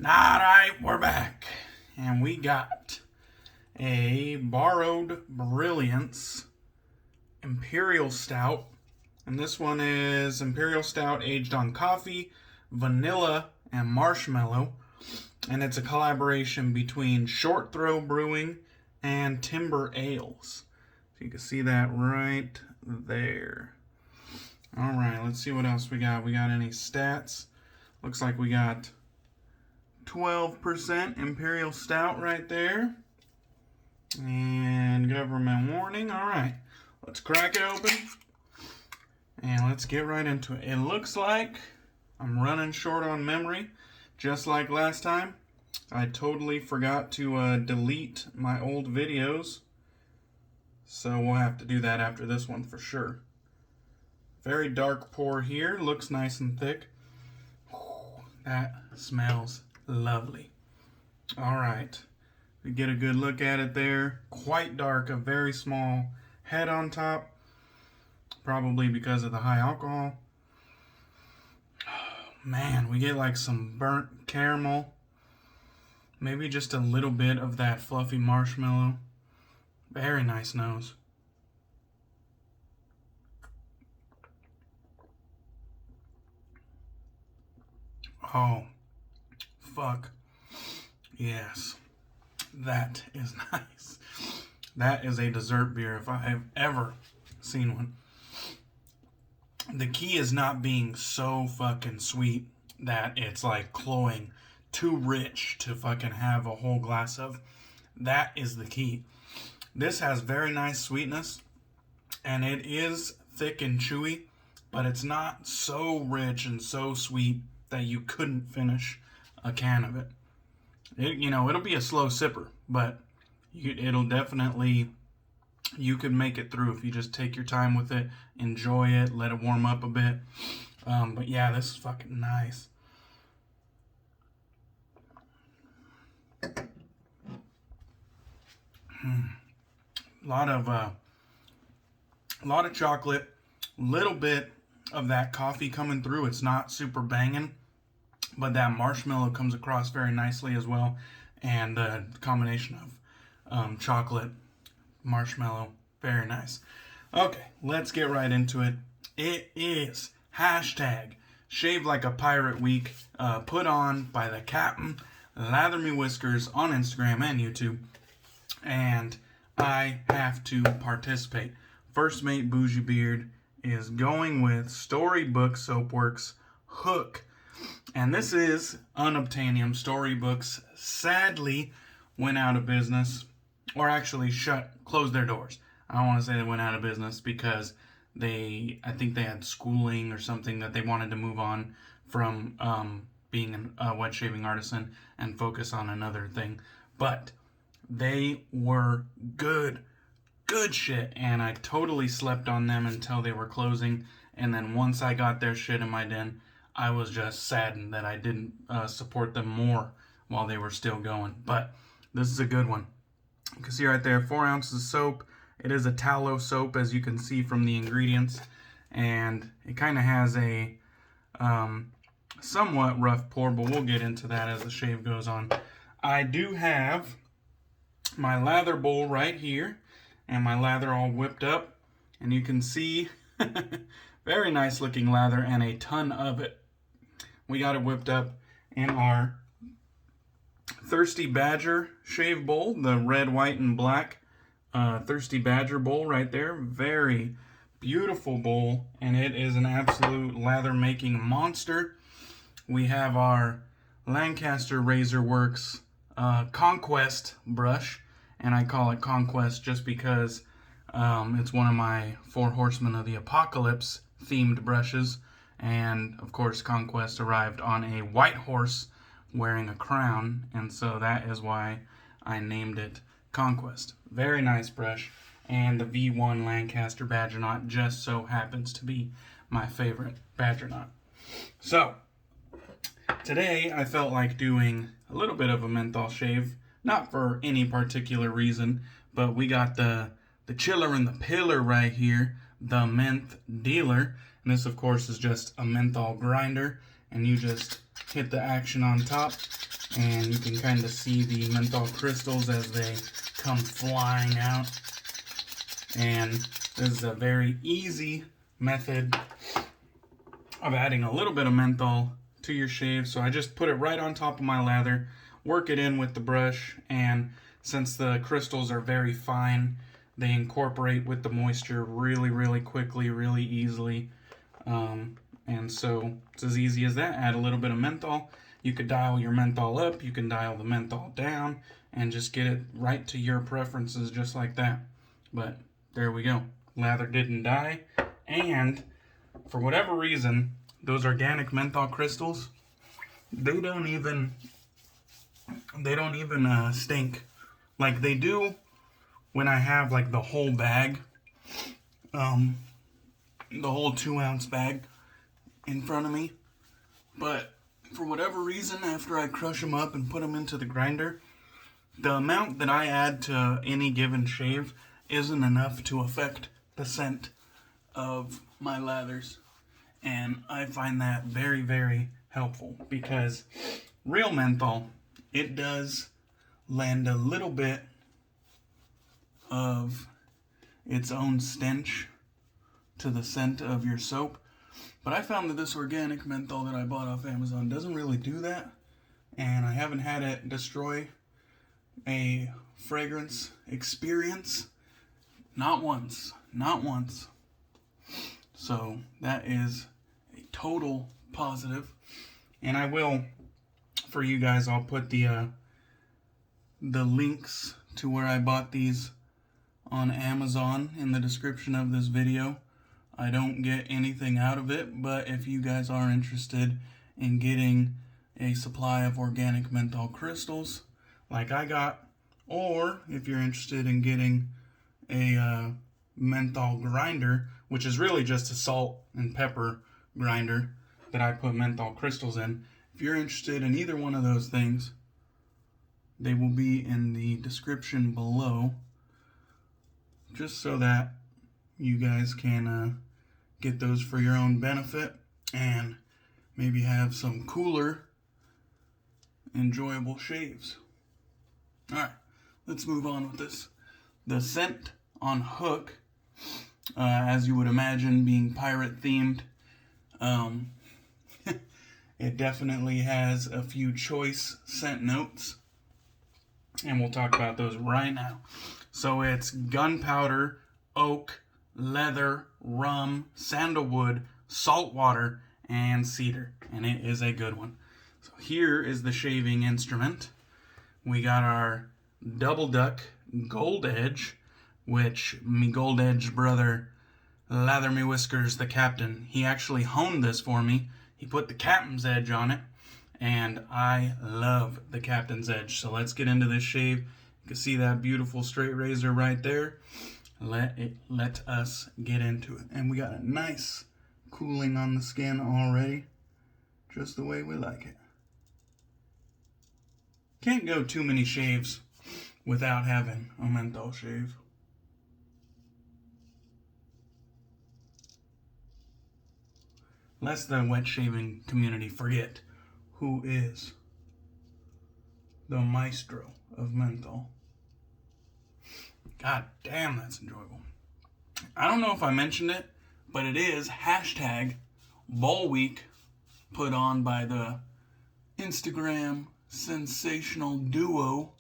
Alright, we're back. And we got a Borrowed Brilliance Imperial Stout. And this one is Imperial Stout aged on coffee, vanilla, and marshmallow. And it's a collaboration between Short Throw Brewing and Timber Ales. So you can see that right there. Alright, let's see what else we got. We got any stats? Looks like we got 12% Imperial Stout right there. And government warning. Alright, let's crack it open. And let's get right into it. It looks like I'm running short on memory, just like last time. I totally forgot to delete my old videos. So we'll have to do that after this one for sure. Very dark pour here. Looks nice and thick. That smells lovely. Alright, we get a good look at it there. Quite dark, a very small head on top. Probably because of the high alcohol. Man, we get like some burnt caramel. Maybe just a little bit of that fluffy marshmallow. Very nice nose. Oh, fuck. Yes. That is nice. That is a dessert beer if I have ever seen one. The key is not being so fucking sweet that it's like cloying, too rich to fucking have a whole glass of. That is the key. This has very nice sweetness, and it is thick and chewy, but it's not so rich and so sweet that you couldn't finish a can of it. It'll be a slow sipper, but it'll definitely, you could make it through if you just take your time with it, enjoy it, let it warm up a bit. But yeah, this is fucking nice. A lot of chocolate, little bit of that coffee coming through. It's not super banging, but that marshmallow comes across very nicely as well, and the combination of chocolate, marshmallow, very nice. Okay, let's get right into it. It is #ShaveLikeAPirate week, put on by the Captain Lather Me Whiskers on Instagram and YouTube, and I have to participate. First Mate Bougie Beard is going with Storybook Soapworks Hook. And this is unobtainium. Storybooks sadly went out of business, or actually closed their doors. I don't want to say they went out of business because I think they had schooling or something that they wanted to move on from being a wet shaving artisan and focus on another thing. But they were good shit, and I totally slept on them until they were closing. And then once I got their shit in my den, I was just saddened that I didn't support them more while they were still going. But this is a good one. You can see right there, 4 ounces of soap. It is a tallow soap, as you can see from the ingredients. And it kind of has a somewhat rough pour, but we'll get into that as the shave goes on. I do have my lather bowl right here, and my lather all whipped up. And you can see, very nice looking lather and a ton of it. We got it whipped up in our Thirsty Badger shave bowl, the red, white, and black Thirsty Badger bowl right there. Very beautiful bowl, and it is an absolute lather making monster. We have our Lancaster Razor Works Conquest brush, and I call it Conquest just because it's one of my 4 Horsemen of the Apocalypse themed brushes. And of course, Conquest arrived on a white horse wearing a crown, and so that is why I named it Conquest. Very nice brush, and the V1 Lancaster Badger Knot just so happens to be my favorite Badger Knot. So, today I felt like doing a little bit of a menthol shave, not for any particular reason, but we got the chiller and the pillar right here, the Menth Dealer. And this, of course, is just a menthol grinder, and you just hit the action on top, and you can kind of see the menthol crystals as they come flying out. And this is a very easy method of adding a little bit of menthol to your shave. So I just put it right on top of my lather, work it in with the brush, and since the crystals are very fine, they incorporate with the moisture really quickly, really easily. And so it's as easy as that. Add a little bit of menthol. You could dial your menthol up, you can dial the menthol down, and just get it right to your preferences just like that. But there we go. Lather didn't die. And for whatever reason, those organic menthol crystals, they don't even stink like they do when I have like the whole bag, the whole 2-ounce bag in front of me. But for whatever reason, after I crush them up and put them into the grinder, the amount that I add to any given shave isn't enough to affect the scent of my lathers. And I find that very helpful, because real menthol, it does lend a little bit of its own stench to the scent of your soap. But I found that this organic menthol that I bought off Amazon doesn't really do that, and I haven't had it destroy a fragrance experience. Not once. So that is a total positive. And I will, for you guys, I'll put the links to where I bought these on Amazon in the description of this video. I don't get anything out of it, but if you guys are interested in getting a supply of organic menthol crystals like I got, or if you're interested in getting a menthol grinder, which is really just a salt and pepper grinder that I put menthol crystals in, if you're interested in either one of those things, they will be in the description below, just so that you guys can get those for your own benefit and maybe have some cooler, enjoyable shaves. Alright, let's move on with this. The scent on hook, as you would imagine, being pirate themed, it definitely has a few choice scent notes, and we'll talk about those right now. So it's gunpowder, oak, leather, rum, sandalwood, saltwater, and cedar, and it is a good one. So here is the shaving instrument. We got our Double Duck Goldedge, which me Goldedge brother, Lather Me Whiskers, the captain, he actually honed this for me. He put the captain's edge on it, and I love the captain's edge. So let's get into this shave. You can see that beautiful straight razor right there. Let us get into it. And we got a nice cooling on the skin already, just the way we like it. Can't go too many shaves without having a menthol shave. Lest the wet shaving community forget who is the maestro of menthol. God damn, that's enjoyable. I don't know if I mentioned it, but it is hashtag Bowl Week, put on by the Instagram sensational duo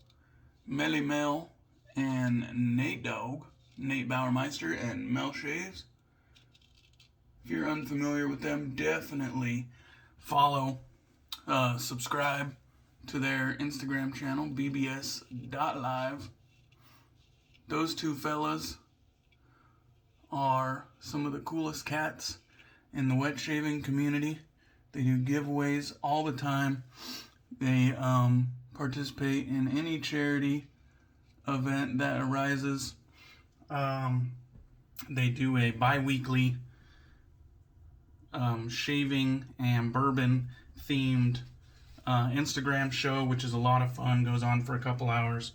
Melly Mel and Nate Dogg, Nate Bauermeister and Mel Shaves. If you're unfamiliar with them, definitely follow, subscribe to their Instagram channel, bbs.live. Those two fellas are some of the coolest cats in the wet shaving community. They do giveaways all the time. They participate in any charity event that arises. They do a bi-weekly shaving and bourbon themed Instagram show, which is a lot of fun, goes on for a couple hours.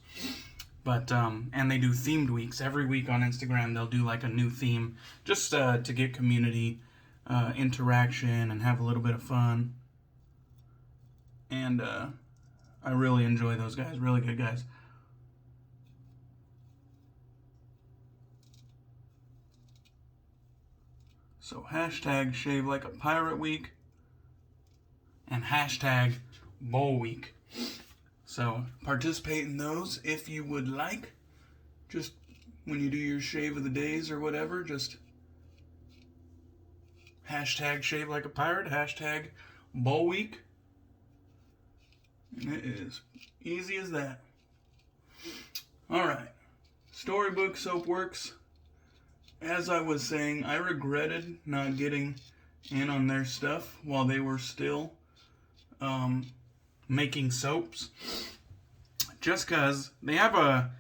But and they do themed weeks every week on Instagram. They'll do like a new theme just to get community interaction and have a little bit of fun. and I really enjoy those guys. Really good guys. So hashtag Shave Like a Pirate Week and hashtag Bowl Week. So participate in those if you would like. Just when you do your shave of the days or whatever, just hashtag Shave Like a Pirate, hashtag Bowl Week. And it is easy as that. Alright, Storybook Soapworks. As I was saying, I regretted not getting in on their stuff while they were still making soaps. Just because they have a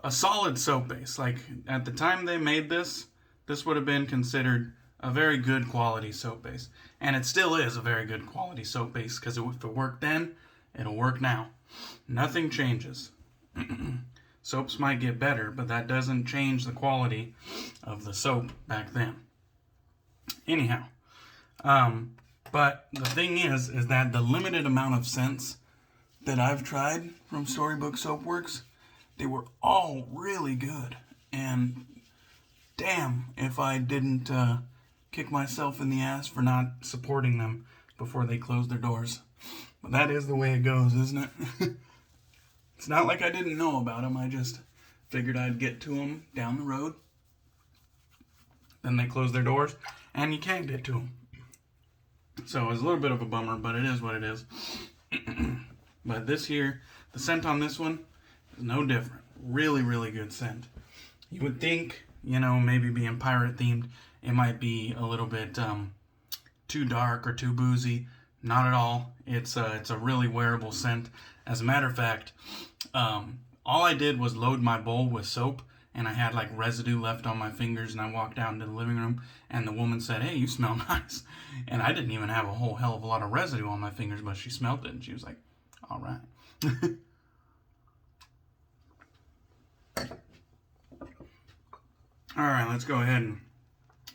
solid soap base. Like, at the time they made this would have been considered a very good quality soap base. And it still is a very good quality soap base, because if it worked then, it'll work now. Nothing changes. Soaps might get better, but that doesn't change the quality of the soap back then. Anyhow, but the thing is that the limited amount of scents that I've tried from Storybook Soapworks, they were all really good. And damn if I didn't kick myself in the ass for not supporting them before they closed their doors. But that is the way it goes, isn't it? It's not like I didn't know about them. I just figured I'd get to them down the road. Then they closed their doors, and you can't get to them. So it's a little bit of a bummer, but it is what it is. But this here, the scent on this one is no different. Really, really good scent. You would think, you know, maybe being pirate themed, it might be a little bit too dark or too boozy. Not at all. It's a really wearable scent. As a matter of fact, all I did was load my bowl with soap, and I had like residue left on my fingers, and I walked down to the living room, and the woman said, "Hey, you smell nice." And I didn't even have a whole hell of a lot of residue on my fingers, but she smelled it, and she was like, "All right." All right, let's go ahead and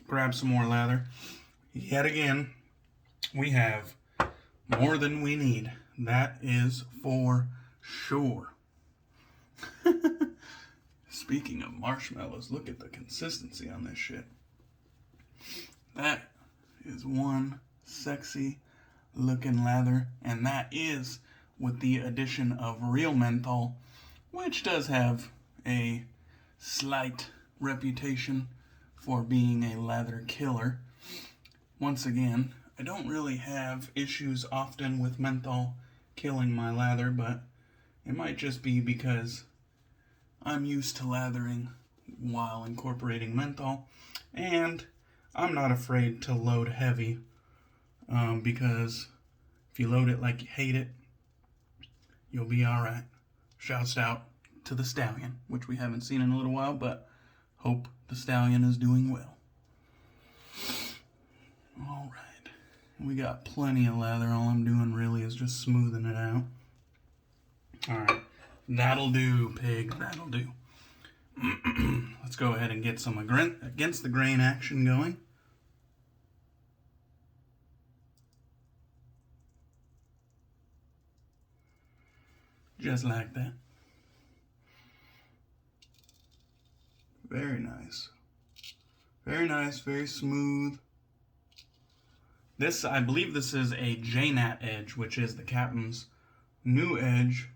grab some more lather. Yet again, we have more than we need. That is for sure. Speaking of marshmallows, look at the consistency on this shit. That is one sexy looking lather, and that is with the addition of real menthol, which does have a slight reputation for being a lather killer. Once again, I don't really have issues often with menthol killing my lather, but it might just be because I'm used to lathering while incorporating menthol, and I'm not afraid to load heavy, because if you load it like you hate it, you'll be alright. Shouts out to the Stallion, which we haven't seen in a little while, but hope the Stallion is doing well. Alright. We got plenty of lather. All I'm doing really is just smoothing it out. Alright. That'll do, pig. That'll do. Let's go ahead and get some against the grain action going. Just like that. Very nice. Very nice, very smooth. This, I believe this is a JNat edge, which is the captain's new edge.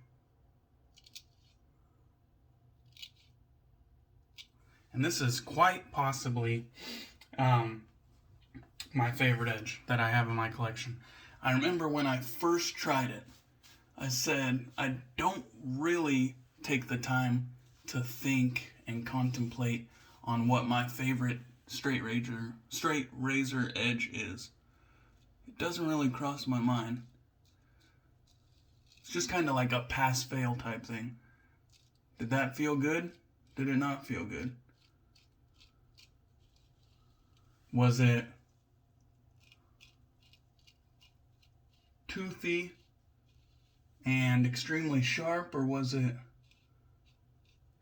And this is quite possibly my favorite edge that I have in my collection. I remember when I first tried it, I said, I don't really take the time to think and contemplate on what my favorite straight razor edge is. It doesn't really cross my mind. It's just kind of like a pass-fail type thing. Did that feel good? Did it not feel good? Was it toothy and extremely sharp, or was it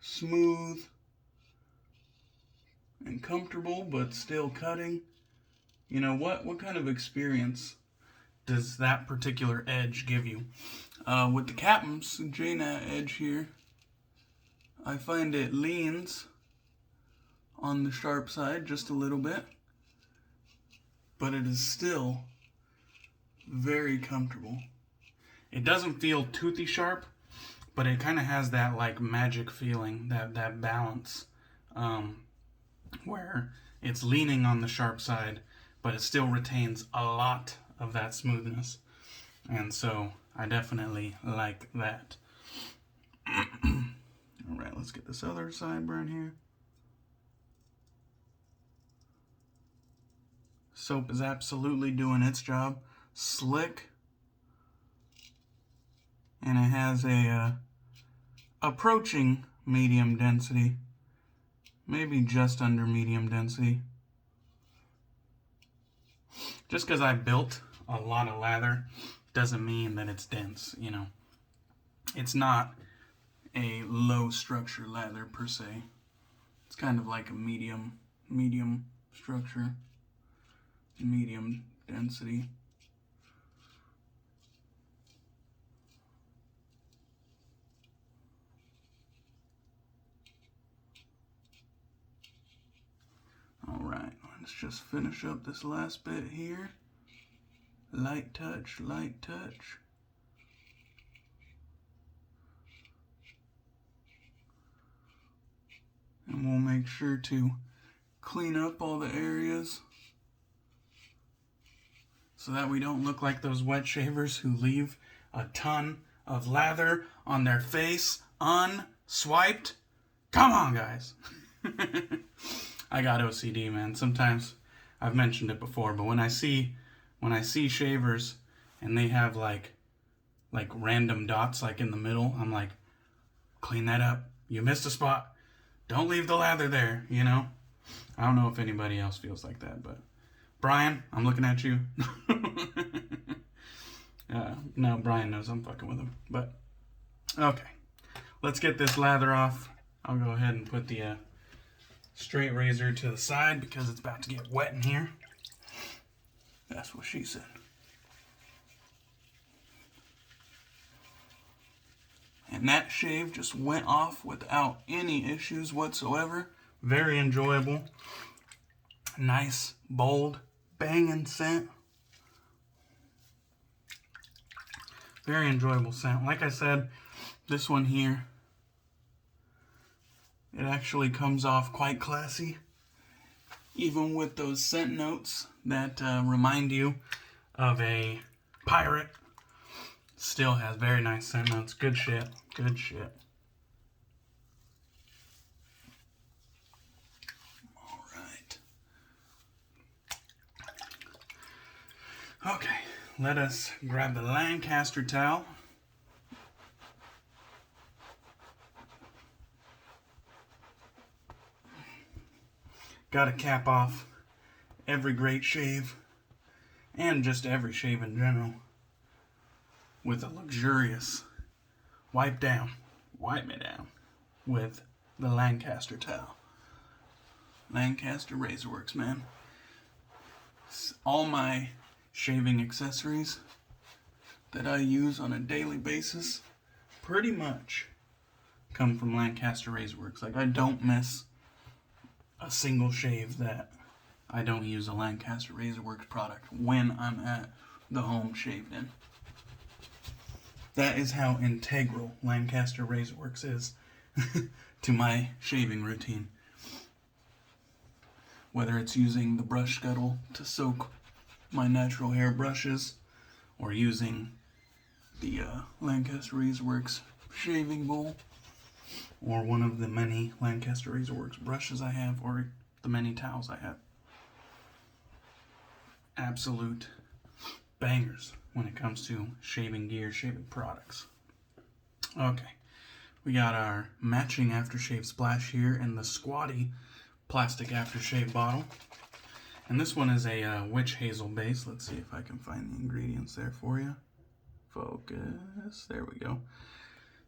smooth and comfortable but still cutting? You know, what kind of experience does that particular edge give you. With the Captain's JNat edge here, I find it leans on the sharp side just a little bit, but it is still very comfortable. It doesn't feel toothy sharp, but it kind of has that like magic feeling, that balance, where it's leaning on the sharp side, but it still retains a lot of that smoothness. And so I definitely like that. Alright, let's get this other side burn here. Soap is absolutely doing its job. Slick. And it has a approaching medium density. Maybe just under medium density. Just because I built a lot of lather doesn't mean that it's dense, you know. It's not a low structure lather per se. It's kind of like a medium structure, medium density. Alright, let's just finish up this last bit here. Light touch, light touch. And we'll make sure to clean up all the areas so that we don't look like those wet shavers who leave a ton of lather on their face unswiped. Come on, guys. I got OCD, man. Sometimes, I've mentioned it before, but when I see shavers and they have like random dots like in the middle, I'm like, clean that up. You missed a spot. Don't leave the lather there, you know? I don't know if anybody else feels like that, but Brian, I'm looking at you. No, Brian knows I'm fucking with him, but okay. Let's get this lather off. I'll go ahead and put the straight razor to the side because it's about to get wet in here. That's what she said. And that shave just went off without any issues whatsoever. Very enjoyable. Nice, bold, banging scent. Very enjoyable scent. Like I said, this one here, it actually comes off quite classy. Even with those scent notes that remind you of a pirate. Still has very nice scent notes. Good shit. Good shit. Alright. Okay. Let us grab the Lancaster towel. Gotta cap off every great shave, and just every shave in general, with a luxurious wipe me down, with the Lancaster towel. Lancaster Razorworks, man. All my shaving accessories that I use on a daily basis pretty much come from Lancaster Razorworks. Like, I don't miss a single shave that I don't use a Lancaster Razorworks product when I'm at the home shaved in. That is how integral Lancaster Razorworks is to my shaving routine. Whether it's using the brush scuttle to soak my natural hair brushes, or using the Lancaster Razorworks shaving bowl, or one of the many Lancaster Razorworks brushes I have, or the many towels I have. Absolute bangers when it comes to shaving gear, shaving products. Okay, we got our matching aftershave splash here in the squatty plastic aftershave bottle. And this one is a witch hazel base. Let's see if I can find the ingredients there for you. Focus. There we go.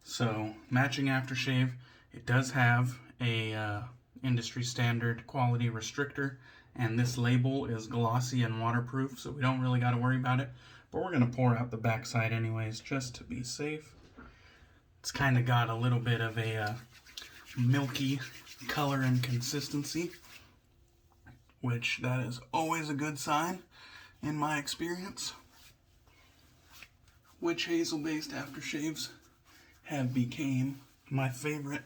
So, matching aftershave. It does have a industry standard quality restrictor, and this label is glossy and waterproof, so we don't really got to worry about it. but we're going to pour out the backside anyways, just to be safe. It's kind of got a little bit of a milky color and consistency, which that is always a good sign in my experience. Witch hazel based aftershaves have become my favorite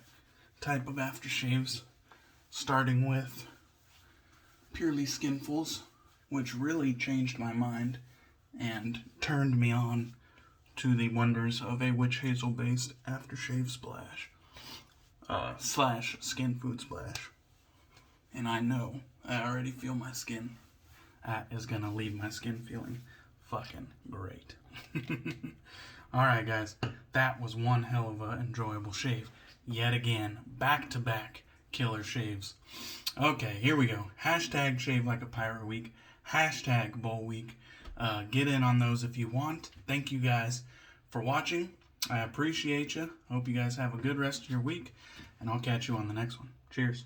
type of aftershaves, starting with purely skinfuls, which really changed my mind and turned me on to the wonders of a witch hazel based aftershave splash slash skin food splash. And I know, I already feel my skin. That is gonna leave my skin feeling fucking great. Alright guys, that was one hell of an enjoyable shave. Yet again, back-to-back killer shaves. Okay, here we go. Hashtag Shave Like a Pirate Week. Hashtag Bowl Week. Get in on those if you want. Thank you guys for watching. I appreciate you. Hope you guys have a good rest of your week. And I'll catch you on the next one. Cheers.